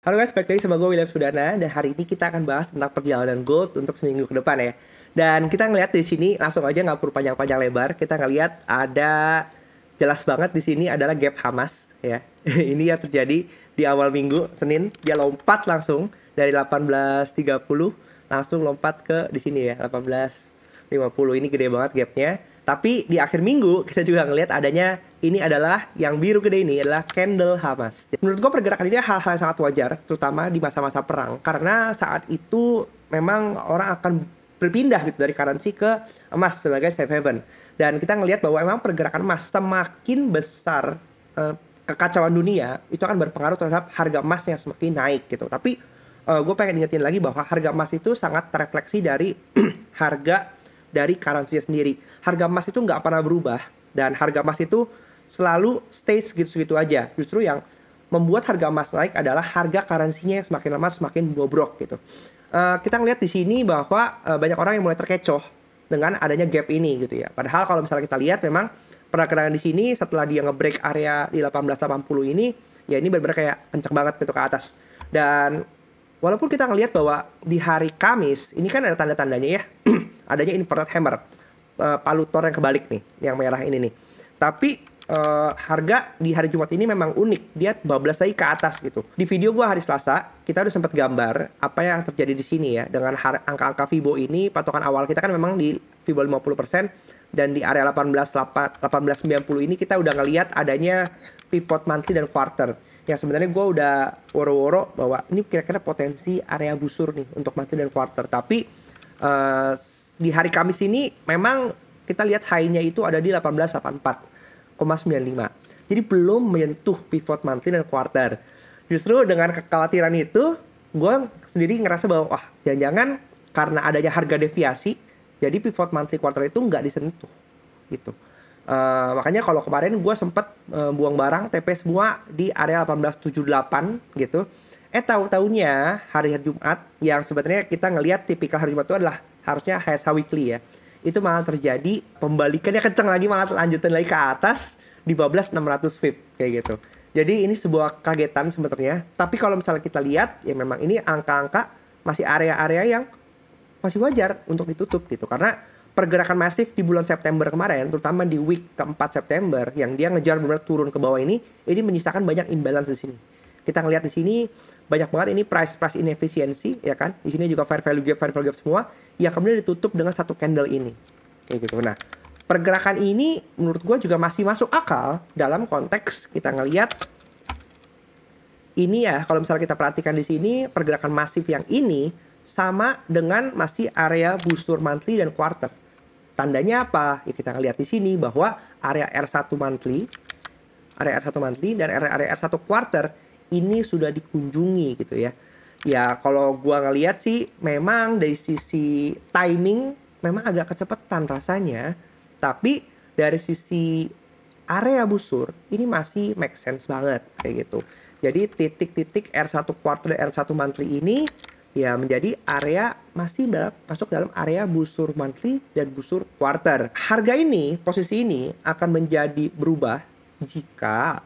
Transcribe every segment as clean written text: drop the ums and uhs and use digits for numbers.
Halo guys, balik lagi sama gue William Sudana dan hari ini kita akan bahas tentang perjalanan gold untuk seminggu ke depan ya. Dan kita ngelihat di sini langsung aja nggak perlu panjang-panjang lebar, kita ngelihat ada jelas banget di sini adalah gap Hamas ya. Ini yang terjadi di awal minggu Senin, dia lompat langsung dari 18.30 langsung lompat ke di sini ya 18.50. Ini gede banget gapnya. Tapi di akhir minggu kita juga ngelihat adanya ini adalah yang biru gede ini adalah candle Hamas. Menurut gue pergerakan ini hal-hal yang sangat wajar, terutama di masa-masa perang, karena saat itu memang orang akan berpindah gitu dari currency ke emas sebagai safe haven. Dan kita ngelihat bahwa memang pergerakan emas semakin besar, kekacauan dunia itu akan berpengaruh terhadap harga emas yang semakin naik gitu. Tapi gue pengen ingetin lagi bahwa harga emas itu sangat terefleksi dari harga dari currency sendiri. Harga emas itu nggak pernah berubah dan harga emas itu selalu stay segitu-segitu aja. Justru yang membuat harga emas naik adalah harga currency-nya yang semakin lama semakin bobrok gitu. Kita ngeliat di sini bahwa banyak orang yang mulai terkecoh dengan adanya gap ini gitu ya. Padahal kalau misalnya kita lihat memang pergerakan di sini setelah dia nge-break area di 1880 ini, ya ini benar-benar kayak kenceng banget gitu ke atas. Dan walaupun kita ngelihat bahwa di hari Kamis ini kan ada tanda-tandanya ya, adanya inverted hammer, palu Thor yang kebalik nih, yang merah ini nih. Tapi harga di hari Jumat ini memang unik, dia bablas lagi ke atas gitu. Di video gua hari Selasa kita udah sempat gambar apa yang terjadi di sini ya dengan angka-angka Fibo ini. Patokan awal kita kan memang di Fibo 50% dan di area 1890 ini kita udah ngelihat adanya pivot monthly dan quarter. Yang sebenarnya gue udah woro-woro bahwa ini kira-kira potensi area busur nih untuk monthly dan quarter. Tapi di hari Kamis ini memang kita lihat high-nya itu ada di 1884,95. Jadi belum menyentuh pivot monthly dan quarter. Justru dengan kekhawatiran itu, gue sendiri ngerasa bahwa wah jangan-jangan karena adanya harga deviasi, jadi pivot monthly quarter itu nggak disentuh gitu. Makanya kalau kemarin gue sempet buang barang TP semua di area 1878 gitu. Tahu-taunya hari Jumat yang sebenarnya kita ngelihat tipikal hari Jumat itu adalah harusnya HSH weekly ya. Itu malah terjadi pembalikannya kenceng lagi, malah lanjutin lagi ke atas di 600 VIP kayak gitu. Jadi ini sebuah kagetan sebenarnya. Tapi kalau misalnya kita lihat ya memang ini angka-angka masih area-area yang masih wajar untuk ditutup gitu. Karena pergerakan masif di bulan September kemarin, terutama di week keempat September, yang dia ngejar benar turun ke bawah ini menyisakan banyak imbalance di sini. Kita ngelihat di sini banyak banget ini price inefficiency, ya kan? Di sini juga fair value gap semua, yang kemudian ditutup dengan satu candle ini, kayak gitu. Nah, pergerakan ini menurut gue juga masih masuk akal dalam konteks kita ngelihat ini ya. Kalau misalnya kita perhatikan di sini pergerakan masif yang ini sama dengan masih area busur monthly dan quarter. Tandanya apa? Ya kita ngelihat di sini bahwa area R1 monthly dan area R1 quarter ini sudah dikunjungi gitu ya. Ya kalau gua ngelihat sih memang dari sisi timing memang agak kecepatan rasanya, tapi dari sisi area busur ini masih make sense banget kayak gitu. Jadi titik-titik R1 quarter dan R1 monthly ini ya menjadi area masih masuk dalam area busur monthly dan busur quarter. Harga ini, posisi ini akan menjadi berubah jika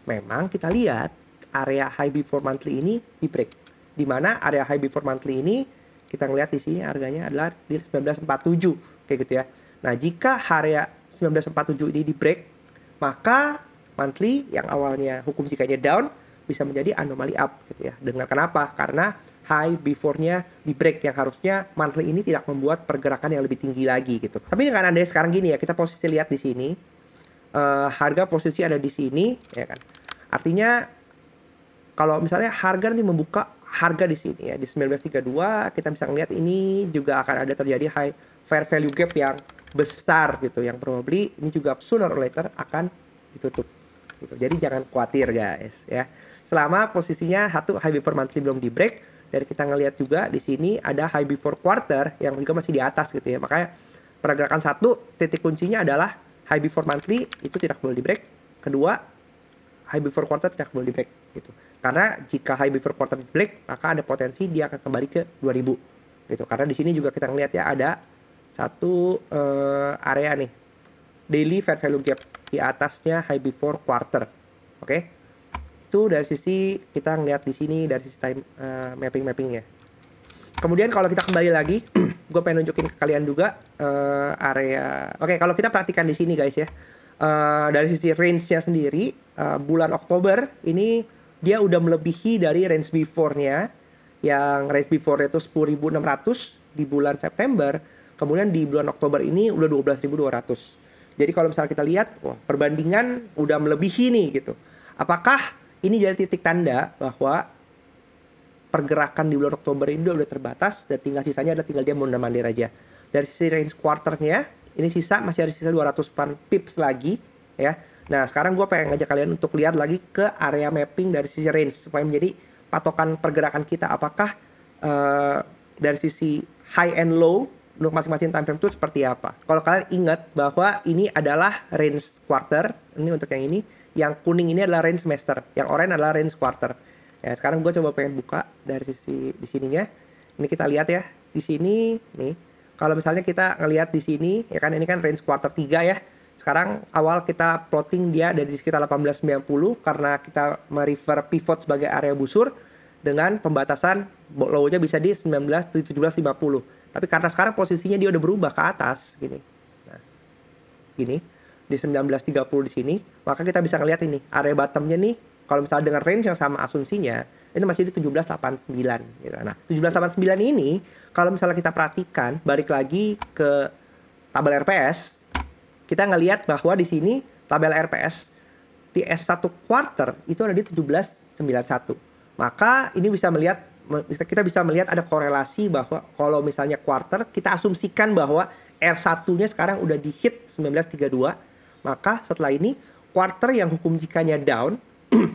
memang kita lihat area high before monthly ini di break. Di mana area high before monthly ini kita ngelihat di sini harganya adalah di 1947 kayak gitu ya. Nah, jika area 1947 ini di break, maka monthly yang awalnya hukum jikanya down bisa menjadi anomali up gitu ya. Dengan kenapa? Karena high before-nya di break yang harusnya monthly ini tidak membuat pergerakan yang lebih tinggi lagi gitu. Tapi dengan andai sekarang gini ya, kita posisi lihat di sini, harga posisi ada di sini, ya kan. Artinya kalau misalnya harga nanti membuka harga di sini ya di 1932, kita bisa melihat ini juga akan ada terjadi high fair value gap yang besar gitu, yang probably ini juga sooner or later akan ditutup gitu. Jadi jangan khawatir guys ya. Selama posisinya satu high before monthly belum di break. Dan kita ngelihat juga di sini ada high before quarter yang juga masih di atas gitu ya. Makanya pergerakan satu titik kuncinya adalah high before monthly itu tidak boleh di break. Kedua, high before quarter tidak boleh di break gitu. Karena jika high before quarter di break, maka ada potensi dia akan kembali ke 2000 gitu. Karena di sini juga kita ngelihat ya ada satu area nih daily fair value gap di atasnya high before quarter. Oke. Itu dari sisi kita ngeliat di sini dari sisi time mappingnya. Kemudian kalau kita kembali lagi, gue pengen nunjukin ke kalian juga area. Oke, kalau kita perhatikan di sini guys ya, dari sisi range-nya sendiri, bulan Oktober ini dia udah melebihi dari range before-nya, yang range before-nya itu 10.600 di bulan September, kemudian di bulan Oktober ini udah 12.200. Jadi kalau misalnya kita lihat, wah, perbandingan udah melebihi nih gitu. Apakah ini jadi titik tanda bahwa pergerakan di bulan Oktober ini udah terbatas dan tinggal sisanya adalah tinggal dia mondar-mandir aja. Dari sisi range quarternya, ini masih ada sisa 200-an pips lagi ya. Nah, sekarang gue pengen ngajak kalian untuk lihat lagi ke area mapping dari sisi range supaya menjadi patokan pergerakan kita. Apakah dari sisi high and low untuk masing-masing time frame itu seperti apa. Kalau kalian ingat bahwa ini adalah range quarter, ini untuk yang ini, yang kuning ini adalah range semester, yang oranye adalah range quarter. Ya, sekarang gue coba pengen buka dari sisi di sininya. Ini kita lihat ya. Di sini nih, kalau misalnya kita ngelihat di sini ya kan, ini kan range quarter 3 ya. Sekarang awal kita plotting dia dari sekitar 1890 karena kita merefer pivot sebagai area busur dengan pembatasan low-nya bisa di 1750. Tapi karena sekarang posisinya dia udah berubah ke atas gini. Nah, gini di 1930 di sini, maka kita bisa ngelihat ini area bottomnya nih. Kalau misalnya dengan range yang sama asumsinya, itu masih di 1789 gitu. Nah, 1789 ini kalau misalnya kita perhatikan, balik lagi ke tabel RPS, kita ngelihat bahwa di sini tabel RPS di S1 quarter itu ada di 1791. Maka ini kita bisa melihat ada korelasi bahwa kalau misalnya quarter, kita asumsikan bahwa R1-nya sekarang udah di hit 1932, maka setelah ini quarter yang hukum jikanya down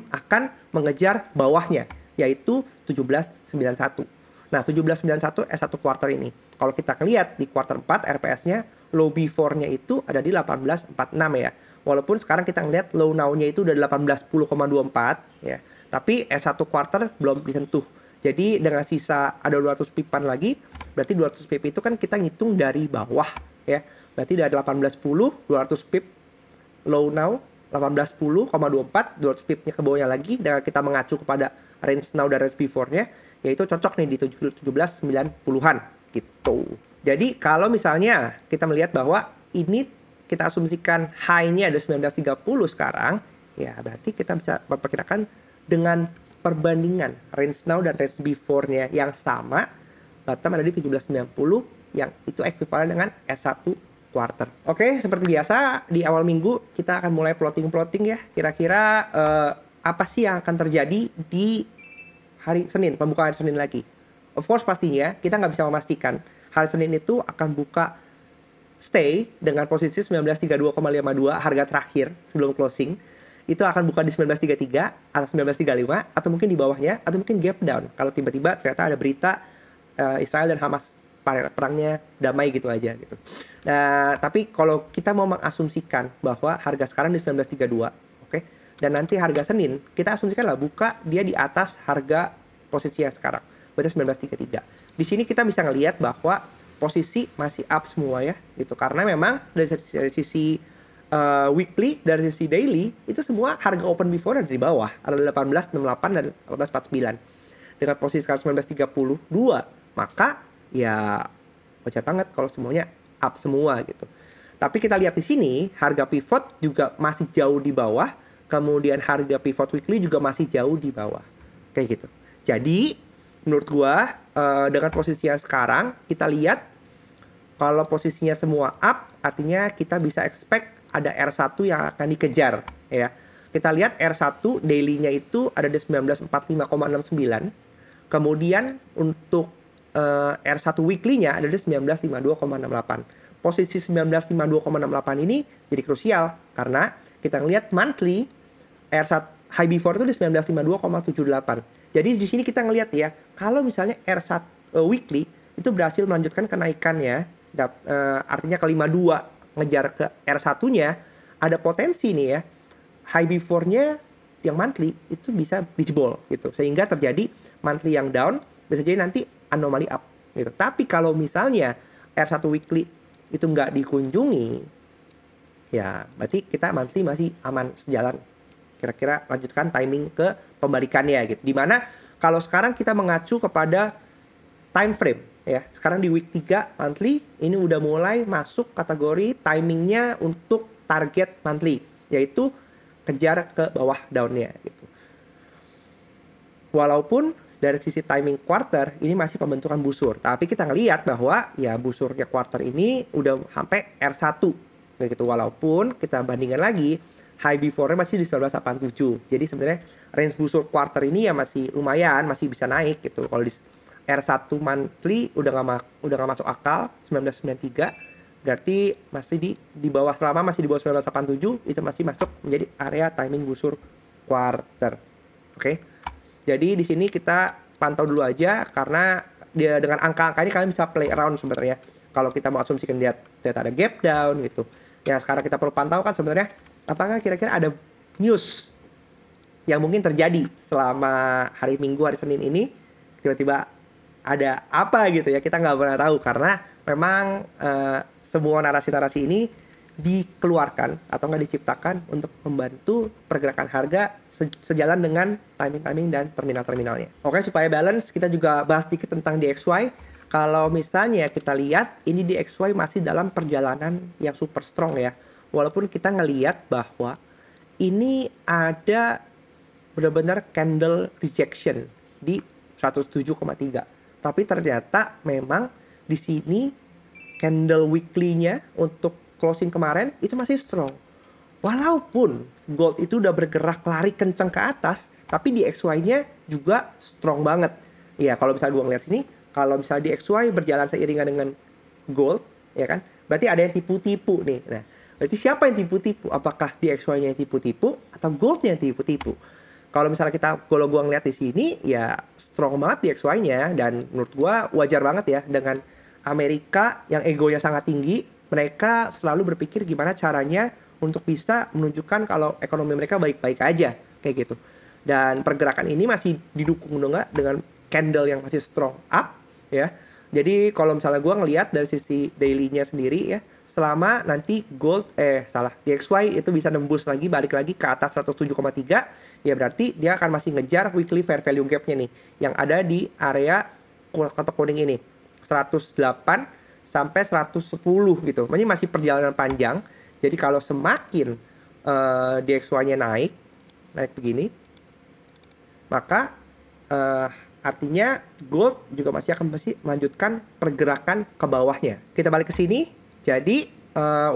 akan mengejar bawahnya, yaitu 1791. Nah, 1791 S1 quarter ini. Kalau kita lihat di quarter 4 RPS-nya, low before-nya itu ada di 1846 ya. Walaupun sekarang kita ngelihat low now-nya itu udah 1810,24 ya. Tapi S1 quarter belum disentuh. Jadi dengan sisa ada 200 pipan lagi, berarti 200 pip itu kan kita ngitung dari bawah ya. Berarti dari 1810, 200 pip low now, 1810,24, 200 pipnya ke bawahnya lagi, dengan kita mengacu kepada range now dan range before-nya, yaitu cocok nih di 1790-an gitu. Jadi kalau misalnya kita melihat bahwa ini kita asumsikan high-nya ada 1930 sekarang, ya berarti kita bisa memperkirakan dengan perbandingan range now dan range before-nya yang sama, bottom ada di 1790 yang itu ekuivalen dengan S1 quarter. Oke, seperti biasa di awal minggu kita akan mulai plotting ya. Kira-kira apa sih yang akan terjadi di hari Senin, pembukaan hari Senin lagi. Of course pastinya kita nggak bisa memastikan hari Senin itu akan buka stay dengan posisi 1932,52 harga terakhir sebelum closing. Itu akan buka di 1933 atau 1935 atau mungkin di bawahnya atau mungkin gap down kalau tiba-tiba ternyata ada berita Israel dan Hamas perangnya damai gitu aja gitu. Nah, tapi kalau kita mau mengasumsikan bahwa harga sekarang di 1932, oke? Dan nanti harga Senin, kita asumsikan lah buka dia di atas harga posisi yang sekarang, berarti 1933. Di sini kita bisa ngelihat bahwa posisi masih up semua ya, gitu. Karena memang dari sisi weekly, dari sisi daily, itu semua harga open before ada di bawah, ada 1868 dan 1849. Dengan posisi sekarang 1932, maka ya wajar banget kalau semuanya up semua gitu. Tapi kita lihat di sini harga pivot juga masih jauh di bawah, kemudian harga pivot weekly juga masih jauh di bawah. Kayak gitu. Jadi menurut gua dengan posisinya sekarang kita lihat kalau posisinya semua up, artinya kita bisa expect ada R1 yang akan dikejar ya. Kita lihat R1 daily-nya itu ada di 1945,69. Kemudian untuk R1 weekly-nya ada di 1952,68. Posisi 1952,68 ini jadi krusial karena kita ngelihat monthly R1 high before itu di 1952,78. Jadi di sini kita ngelihat ya, kalau misalnya R1 weekly itu berhasil melanjutkan kenaikannya, artinya ke 52 ngejar ke R1-nya, ada potensi nih ya, high before-nya yang monthly itu bisa dijebol gitu. Sehingga terjadi monthly yang down, bisa jadi nanti anomali up gitu. Tapi kalau misalnya R1 weekly itu nggak dikunjungi, ya berarti kita monthly masih aman sejalan. Kira-kira lanjutkan timing ke pembalikannya gitu. Dimana kalau sekarang kita mengacu kepada time frame ya. Sekarang di week 3 monthly ini udah mulai masuk kategori timingnya untuk target monthly, yaitu kejar ke bawah downnya gitu. Walaupun dari sisi timing quarter ini masih pembentukan busur, tapi kita ngelihat bahwa ya busurnya quarter ini udah sampai R1 gitu. Walaupun kita bandingkan lagi high before-nya masih di 1987. Jadi sebenarnya range busur quarter ini ya masih lumayan, masih bisa naik gitu. Kalau di R1 monthly udah nggak masuk akal 1993, berarti masih di bawah, selama masih di bawah 1987 itu masih masuk menjadi area timing busur quarter. Oke. Jadi di sini kita pantau dulu aja, karena dia dengan angka-angka ini kalian bisa play around sebenarnya. Kalau kita mau asumsikan dia ada gap down gitu. Yang sekarang kita perlu pantau kan sebenarnya apakah kira-kira ada news yang mungkin terjadi selama hari Minggu, hari Senin ini, tiba-tiba ada apa gitu ya, kita nggak pernah tahu, karena memang semua narasi-narasi ini dikeluarkan atau nggak diciptakan untuk membantu pergerakan harga sejalan dengan timing-timing dan terminal-terminalnya. Oke, supaya balance kita juga bahas sedikit tentang DXY. Kalau misalnya kita lihat ini DXY masih dalam perjalanan yang super strong ya. Walaupun kita ngelihat bahwa ini ada benar-benar candle rejection di 107,3. Tapi ternyata memang di sini candle weekly-nya untuk closing kemarin itu masih strong. Walaupun gold itu udah bergerak lari kencang ke atas, tapi di XY-nya juga strong banget. Iya, kalau misalnya gue ngeliat sini, kalau misalnya di XY berjalan seiringan dengan gold, ya kan? Berarti ada yang tipu-tipu nih. Nah, berarti siapa yang tipu-tipu? Apakah di XY-nya yang tipu-tipu atau gold-nya yang tipu-tipu? Kalau misalnya kalau gue ngeliat di sini, ya strong banget di XY-nya, dan menurut gue wajar banget ya dengan Amerika yang egonya sangat tinggi. Mereka selalu berpikir gimana caranya untuk bisa menunjukkan kalau ekonomi mereka baik-baik aja, kayak gitu. Dan pergerakan ini masih didukung dengan candle yang masih strong up, ya. Jadi kalau misalnya gue ngelihat dari sisi daily-nya sendiri ya, selama nanti DXY itu bisa nembus lagi, balik lagi ke atas 107,3, ya berarti dia akan masih ngejar weekly fair value gap-nya nih, yang ada di area kotak kuning ini, 108 sampai 110 gitu. Ini masih perjalanan panjang. Jadi kalau semakin DXY-nya naik begini, maka artinya gold juga masih akan melanjutkan pergerakan ke bawahnya. Kita balik ke sini. Jadi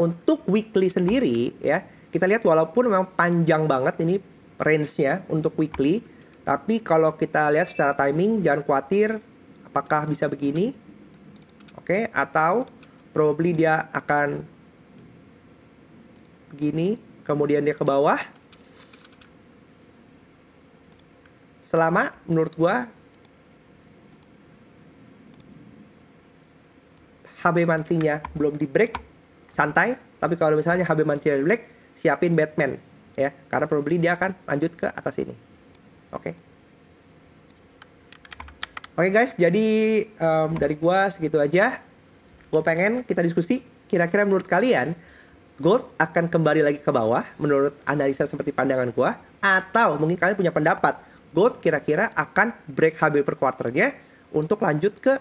untuk weekly sendiri ya, kita lihat walaupun memang panjang banget ini range-nya untuk weekly, tapi kalau kita lihat secara timing jangan khawatir apakah bisa begini. Oke, atau probably dia akan begini, kemudian dia ke bawah. Selama menurut gua HB monthly-nya belum di break, santai. Tapi kalau misalnya HB monthly di break, siapin Batman ya, karena probably dia akan lanjut ke atas ini. Oke. Oke guys, jadi dari gua segitu aja. Gua pengen kita diskusi, kira-kira menurut kalian gold akan kembali lagi ke bawah menurut analisa seperti pandangan gua, atau mungkin kalian punya pendapat gold kira-kira akan break HB per quarternya untuk lanjut ke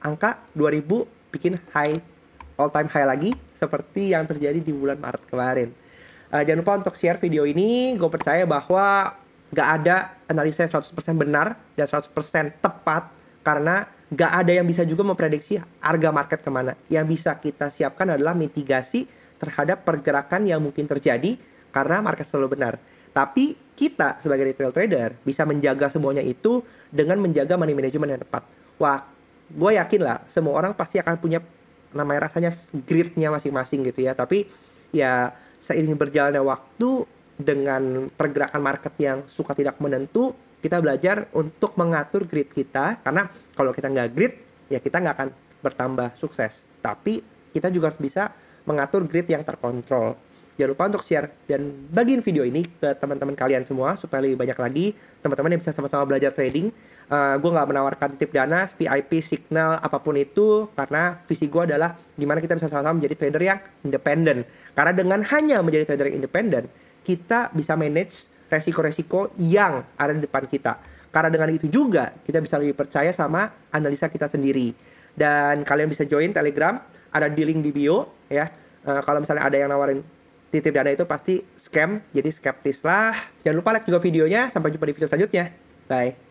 angka 2000, bikin high, all time high lagi seperti yang terjadi di bulan Maret kemarin. Jangan lupa untuk share video ini. Gue percaya bahwa gak ada analisa 100% benar dan 100% tepat, karena gak ada yang bisa juga memprediksi harga market kemana. Yang bisa kita siapkan adalah mitigasi terhadap pergerakan yang mungkin terjadi karena market selalu benar. Tapi kita sebagai retail trader bisa menjaga semuanya itu dengan menjaga money management yang tepat. Wah, gue yakin lah semua orang pasti akan punya namanya rasanya gridnya masing-masing gitu ya. Tapi ya seiring berjalannya waktu dengan pergerakan market yang suka tidak menentu, kita belajar untuk mengatur grid kita. Karena kalau kita nggak grid, ya kita nggak akan bertambah sukses. Tapi kita juga harus bisa mengatur grid yang terkontrol. Jangan lupa untuk share dan bagiin video ini ke teman-teman kalian semua supaya lebih banyak lagi teman-teman yang bisa sama-sama belajar trading. Gue nggak menawarkan titip dana, VIP, signal, apapun itu, karena visi gue adalah gimana kita bisa sama-sama menjadi trader yang independen. Karena dengan hanya menjadi trader yang independen, kita bisa manage resiko-resiko yang ada di depan kita. Karena dengan itu juga kita bisa lebih percaya sama analisa kita sendiri. Dan kalian bisa join Telegram, ada di link di bio ya. Kalau misalnya ada yang nawarin titip dana itu pasti scam, jadi skeptis lah. Jangan lupa like juga videonya. Sampai jumpa di video selanjutnya. Bye.